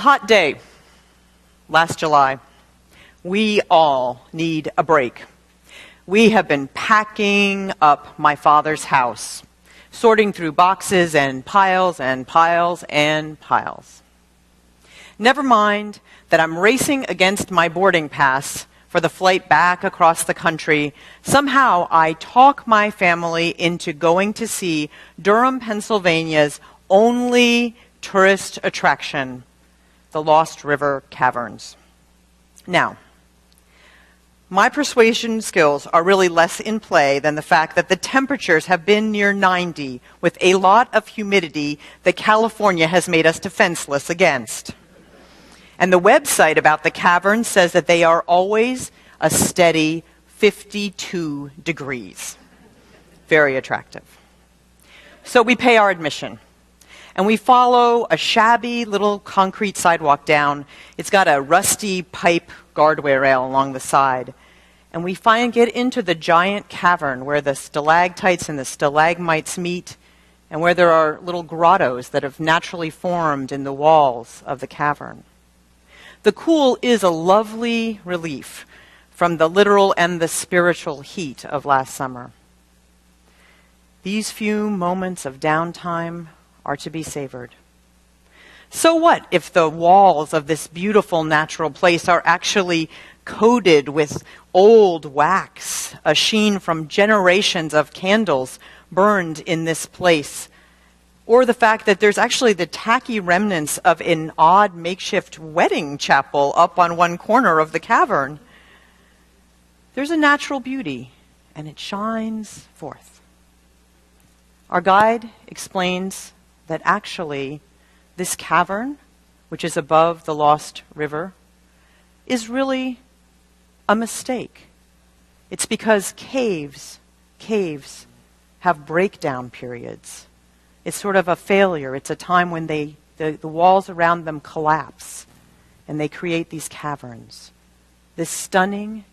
A hot day last July. We all need a break. We have been packing up my father's house, sorting through boxes and piles and piles and piles. Never mind that I'm racing against my boarding pass for the flight back across the country. Somehow I talk my family into going to see Durham, Pennsylvania's only tourist attraction, the Lost River Caverns. Now, my persuasion skills are really less in play than the fact that the temperatures have been near 90 with a lot of humidity that California has made us defenseless against. And the website about the caverns says that they are always a steady 52 degrees. Very attractive. So we pay our admission. And we follow a shabby little concrete sidewalk down. It's got a rusty pipe guardrail rail along the side. And we get into the giant cavern where the stalactites and the stalagmites meet, and where there are little grottos that have naturally formed in the walls of the cavern. The cool is a lovely relief from the literal and the spiritual heat of last summer. These few moments of downtime are to be savored. So what if the walls of this beautiful natural place are actually coated with old wax, a sheen from generations of candles burned in this place? Or the fact that there's actually the tacky remnants of an odd makeshift wedding chapel up on one corner of the cavern. There's a natural beauty, and it shines forth. Our guide explains that actually this cavern, which is above the Lost River, is really a mistake. It's because caves have breakdown periods. It's sort of a failure. It's a time when the walls around them collapse and they create these caverns. This stunning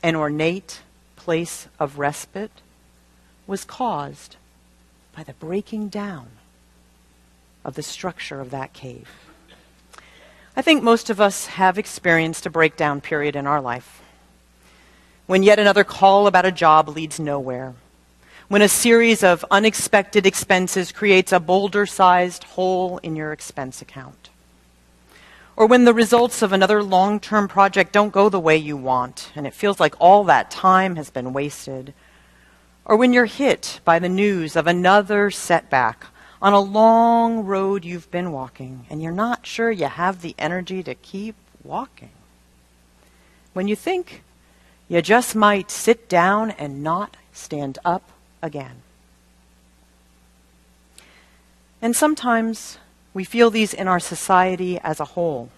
and ornate place of respite was caused by the breaking down of the structure of that cave. I think most of us have experienced a breakdown period in our life. When yet another call about a job leads nowhere. When a series of unexpected expenses creates a boulder-sized hole in your expense account. Or when the results of another long-term project don't go the way you want, and it feels like all that time has been wasted. Or when you're hit by the news of another setback on a long road you've been walking, and you're not sure you have the energy to keep walking. When you think you just might sit down and not stand up again. And sometimes we feel these in our society as a whole.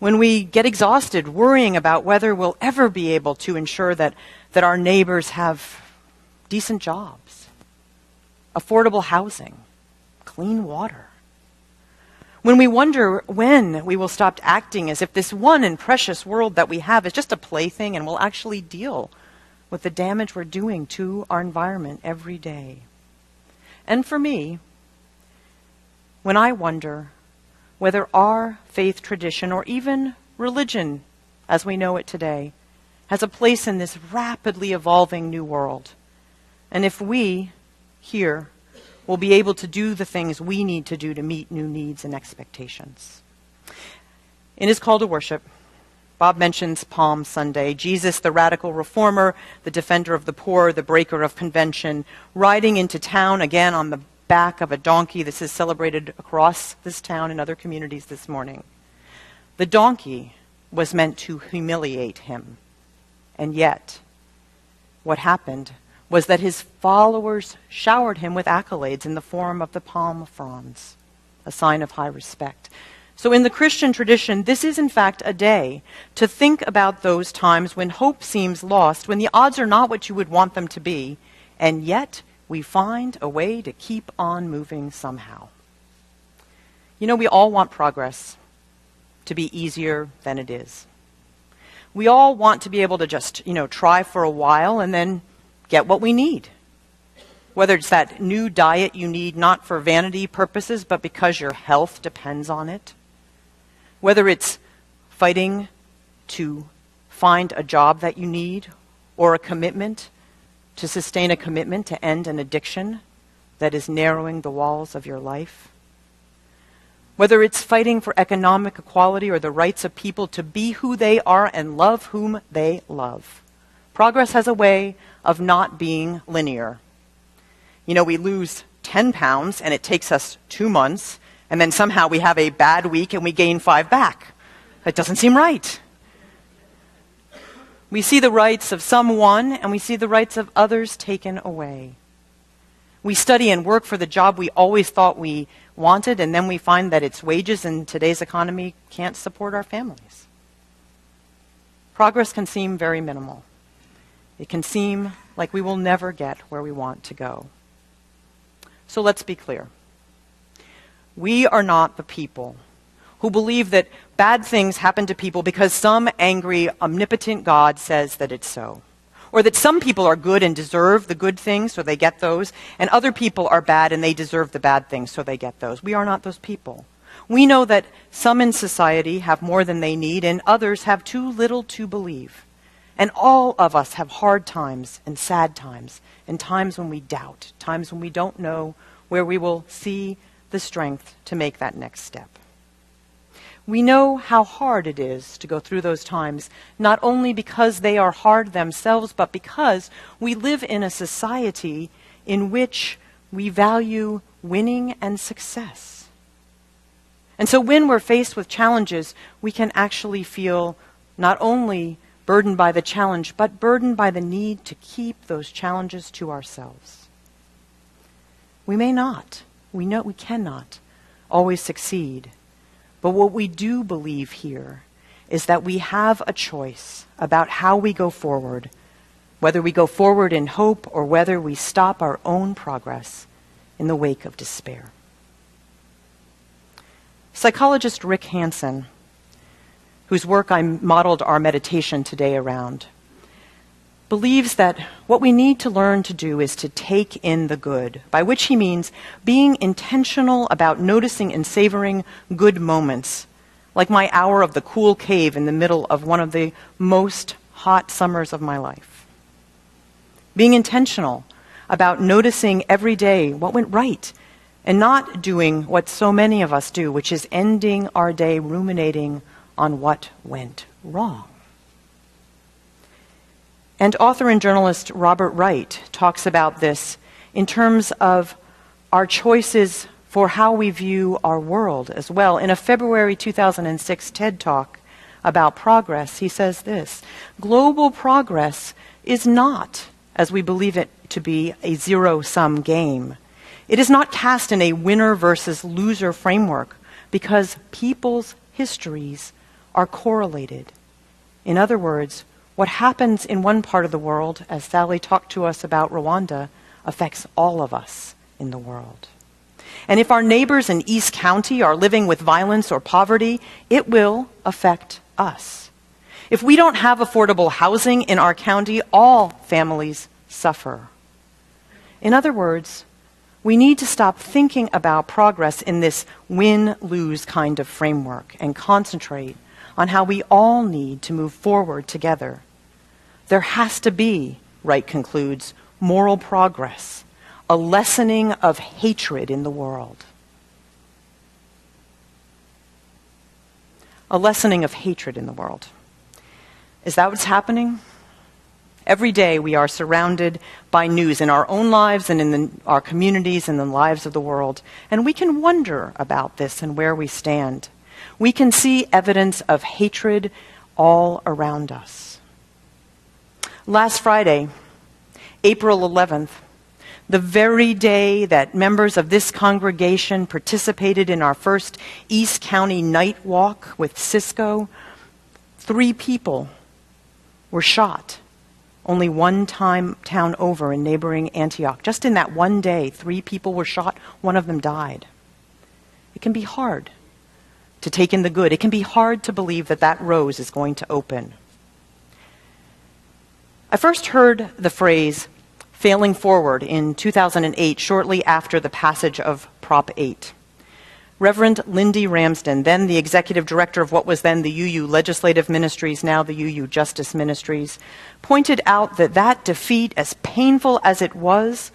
When we get exhausted worrying about whether we'll ever be able to ensure that our neighbors have decent jobs, affordable housing, clean water. When we wonder when we will stop acting as if this one and precious world that we have is just a plaything and we'll actually deal with the damage we're doing to our environment every day. And for me, when I wonder whether our faith tradition or even religion as we know it today has a place in this rapidly evolving new world, and if we here will be able to do the things we need to do to meet new needs and expectations. In his call to worship, Bob mentions Palm Sunday, Jesus, the radical reformer, the defender of the poor, the breaker of convention, riding into town again on the back of a donkey. This is celebrated across this town and other communities this morning. The donkey was meant to humiliate him. And yet, what happened was that his followers showered him with accolades in the form of the palm fronds, a sign of high respect. So in the Christian tradition, this is in fact a day to think about those times when hope seems lost, when the odds are not what you would want them to be, and yet we find a way to keep on moving somehow. You know, we all want progress to be easier than it is. We all want to be able to just, try for a while and then get what we need. Whether it's that new diet you need not for vanity purposes, but because your health depends on it. Whether it's fighting to find a job that you need, or a commitment to sustain a commitment to end an addiction that is narrowing the walls of your life. Whether it's fighting for economic equality or the rights of people to be who they are and love whom they love. Progress has a way of not being linear. You know, we lose 10 pounds and it takes us 2 months, and then somehow we have a bad week and we gain 5 back. That doesn't seem right. We see the rights of some won, and we see the rights of others taken away. We study and work for the job we always thought we wanted, and then we find that its wages in today's economy can't support our families. Progress can seem very minimal. It can seem like we will never get where we want to go. So let's be clear. We are not the people who believe that bad things happen to people because some angry, omnipotent God says that it's so. Or that some people are good and deserve the good things, so they get those, and other people are bad and they deserve the bad things, so they get those. We are not those people. We know that some in society have more than they need, and others have too little to believe. And all of us have hard times and sad times, and times when we doubt, times when we don't know where we will see the strength to make that next step. We know how hard it is to go through those times, not only because they are hard themselves, but because we live in a society in which we value winning and success. And so when we're faced with challenges, we can actually feel not only burdened by the challenge, but burdened by the need to keep those challenges to ourselves. We may not, we know we cannot always succeed. But what we do believe here is that we have a choice about how we go forward, whether we go forward in hope or whether we stop our own progress in the wake of despair. Psychologist Rick Hansen, whose work I modeled our meditation today around, believes that what we need to learn to do is to take in the good, by which he means being intentional about noticing and savoring good moments, like my hour of the cool cave in the middle of one of the most hot summers of my life. Being intentional about noticing every day what went right, and not doing what so many of us do, which is ending our day ruminating on what went wrong. And author and journalist Robert Wright talks about this in terms of our choices for how we view our world as well. In a February 2006 TED Talk about progress, he says this: global progress is not, as we believe it to be, a zero-sum game. It is not cast in a winner versus loser framework because people's histories are correlated. In other words, what happens in one part of the world, as Sally talked to us about Rwanda, affects all of us in the world. And if our neighbors in East County are living with violence or poverty, it will affect us. If we don't have affordable housing in our county, all families suffer. In other words, we need to stop thinking about progress in this win-lose kind of framework and concentrate on how we all need to move forward together. There has to be, Wright concludes, moral progress, a lessening of hatred in the world. A lessening of hatred in the world. Is that what's happening? Every day we are surrounded by news in our own lives and in our communities and the lives of the world, and we can wonder about this and where we stand. We can see evidence of hatred all around us. Last Friday, April 11th, the very day that members of this congregation participated in our first East County night walk with Cisco, 3 people were shot only one town over in neighboring Antioch. Just in that one day, 3 people were shot, 1 of them died. It can be hard to take in the good. It can be hard to believe that that rose is going to open. I first heard the phrase failing forward in 2008, shortly after the passage of Prop 8. Reverend Lindy Ramsden, then the executive director of what was then the UU Legislative Ministries, now the UU Justice Ministries, pointed out that that defeat, as painful as it was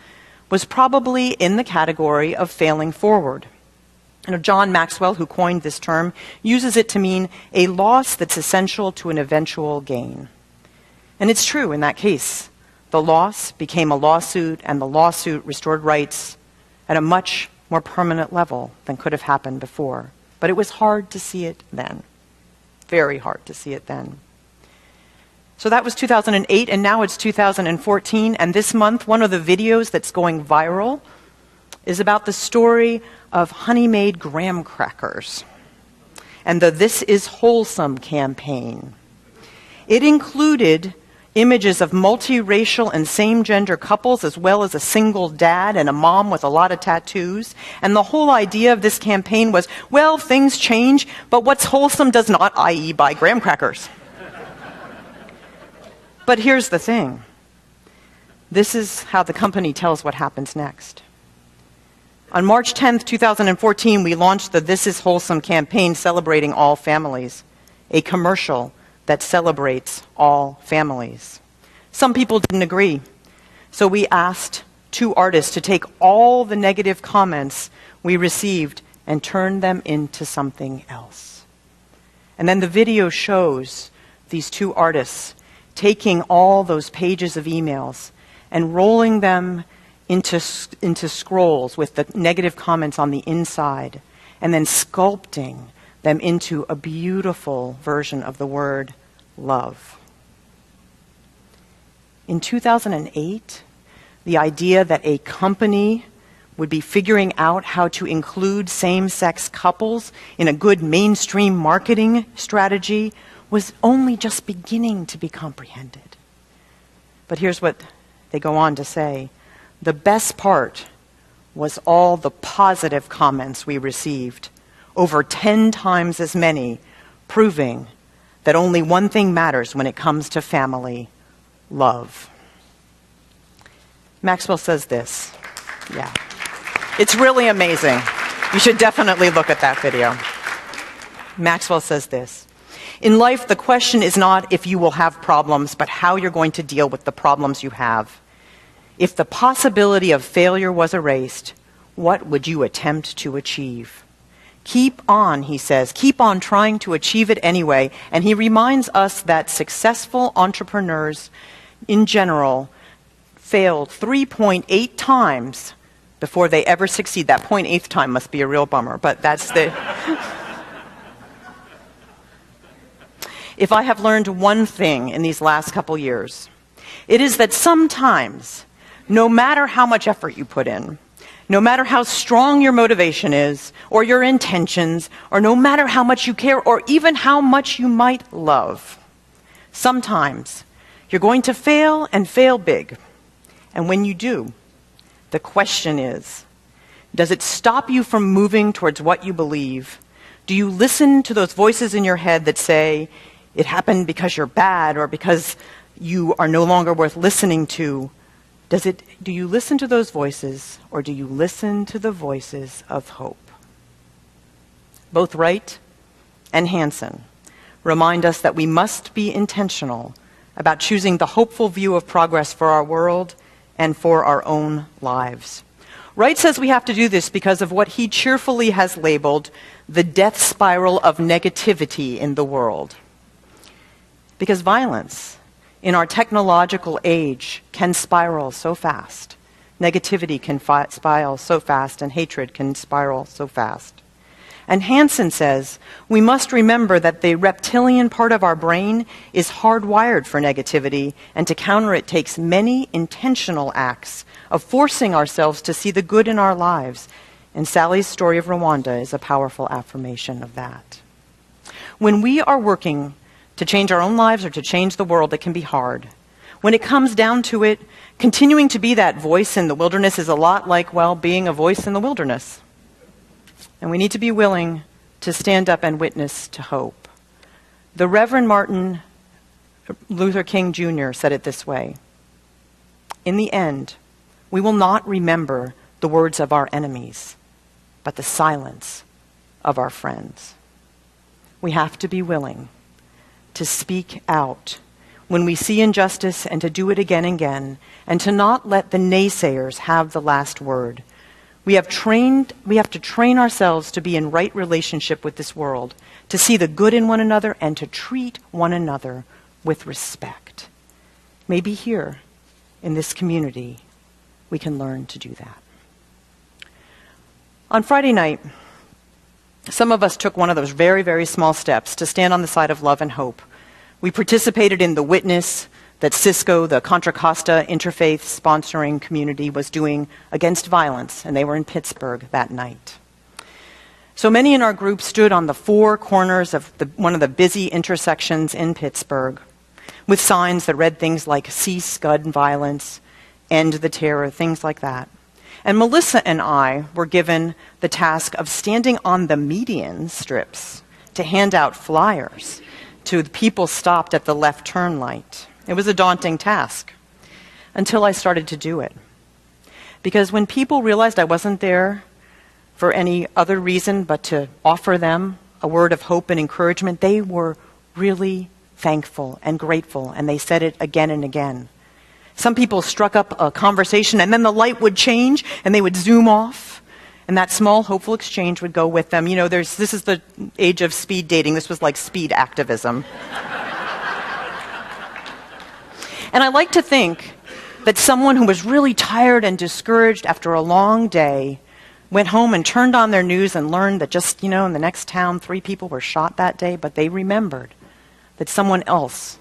probably in the category of failing forward. John Maxwell, who coined this term, uses it to mean a loss that's essential to an eventual gain. And it's true in that case. The loss became a lawsuit, and the lawsuit restored rights at a much more permanent level than could have happened before. But it was hard to see it then. Very hard to see it then. So that was 2008, and now it's 2014, and this month, one of the videos that's going viral is about the story of honey-made graham crackers and the This Is Wholesome campaign. It included images of multiracial and same-gender couples, as well as a single dad and a mom with a lot of tattoos. And the whole idea of this campaign was, well, things change, but what's wholesome does not, i.e. buy graham crackers. But here's the thing. This is how the company tells what happens next. On March 10th, 2014, we launched the This Is Wholesome campaign celebrating all families, a commercial that celebrates all families. Some people didn't agree, so we asked two artists to take all the negative comments we received and turn them into something else. And then the video shows these two artists taking all those pages of emails and rolling them into scrolls with the negative comments on the inside, and then sculpting them into a beautiful version of the word love. In 2008, the idea that a company would be figuring out how to include same-sex couples in a good mainstream marketing strategy was only just beginning to be comprehended. But here's what they go on to say. The best part was all the positive comments we received, over 10 times as many, proving that only one thing matters when it comes to family: love. Maxwell says this. Yeah. It's really amazing. You should definitely look at that video. Maxwell says this. In life, the question is not if you will have problems, but how you're going to deal with the problems you have. If the possibility of failure was erased, what would you attempt to achieve? Keep on, he says, keep on trying to achieve it anyway. And he reminds us that successful entrepreneurs in general failed 3.8 times before they ever succeed. That 0.8th time must be a real bummer, but that's the... If I have learned one thing in these last couple years, it is that sometimes, no matter how much effort you put in, no matter how strong your motivation is, or your intentions, or no matter how much you care, or even how much you might love, sometimes you're going to fail and fail big. And when you do, the question is, does it stop you from moving towards what you believe? Do you listen to those voices in your head that say, it happened because you're bad, or because you are no longer worth listening to? Do you listen to those voices, or do you listen to the voices of hope? Both Wright and Hansen remind us that we must be intentional about choosing the hopeful view of progress for our world and for our own lives. Wright says we have to do this because of what he cheerfully has labeled the death spiral of negativity in the world. Because violence in our technological age can spiral so fast. Negativity can spiral so fast, and hatred can spiral so fast. And Hansen says, we must remember that the reptilian part of our brain is hardwired for negativity, and to counter it takes many intentional acts of forcing ourselves to see the good in our lives. And Sally's story of Rwanda is a powerful affirmation of that. When we are working to change our own lives or to change the world, it can be hard. When it comes down to it, continuing to be that voice in the wilderness is a lot like, well, being a voice in the wilderness. And we need to be willing to stand up and witness to hope. The Reverend Martin Luther King Jr. said it this way: in the end, we will not remember the words of our enemies, but the silence of our friends. We have to be willing to speak out when we see injustice and to do it again and again, and to not let the naysayers have the last word. We have to train ourselves to be in right relationship with this world, to see the good in one another and to treat one another with respect. Maybe here in this community, we can learn to do that. On Friday night, some of us took one of those very, very small steps to stand on the side of love and hope. We participated in the witness that Cisco, the Contra Costa interfaith sponsoring community, was doing against violence, and they were in Pittsburgh that night. So many in our group stood on the four corners of one of the busy intersections in Pittsburgh with signs that read things like "Cease gun violence," "End the terror," things like that. And Melissa and I were given the task of standing on the median strips to hand out flyers to the people stopped at the left turn light. It was a daunting task until I started to do it. Because when people realized I wasn't there for any other reason but to offer them a word of hope and encouragement, they were really thankful and grateful, and they said it again and again. Some people struck up a conversation, and then the light would change, and they would zoom off, and that small, hopeful exchange would go with them. You know, this is the age of speed dating. This was like speed activism. And I like to think that someone who was really tired and discouraged after a long day went home and turned on their news and learned that just, in the next town, 3 people were shot that day, but they remembered that someone else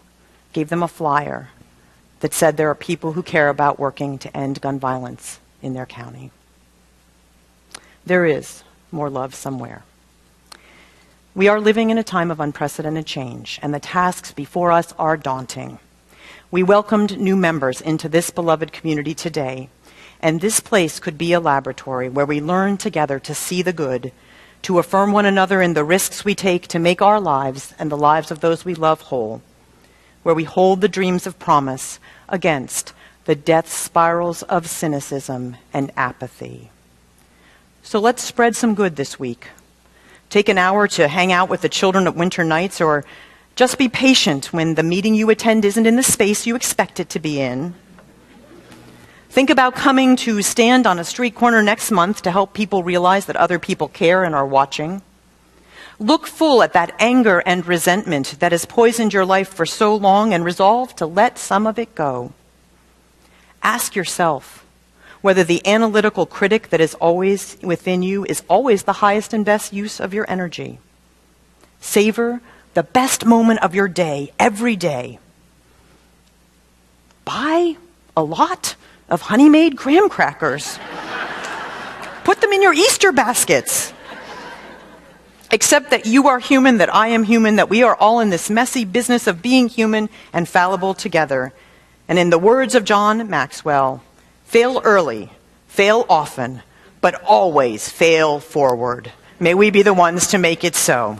gave them a flyer that said there are people who care about working to end gun violence in their county. There is more love somewhere. We are living in a time of unprecedented change, and the tasks before us are daunting. We welcomed new members into this beloved community today, and this place could be a laboratory where we learn together to see the good, to affirm one another in the risks we take to make our lives and the lives of those we love whole, where we hold the dreams of promise against the death spirals of cynicism and apathy. So let's spread some good this week. Take an hour to hang out with the children at winter nights, or just be patient when the meeting you attend isn't in the space you expect it to be in. Think about coming to stand on a street corner next month to help people realize that other people care and are watching. Look full at that anger and resentment that has poisoned your life for so long and resolve to let some of it go. Ask yourself whether the analytical critic that is always within you is always the highest and best use of your energy. Savor the best moment of your day every day. Buy a lot of honey-made graham crackers. Put them in your Easter baskets. Accept that you are human, that I am human, that we are all in this messy business of being human and fallible together. And in the words of John Maxwell, fail early, fail often, but always fail forward. May we be the ones to make it so.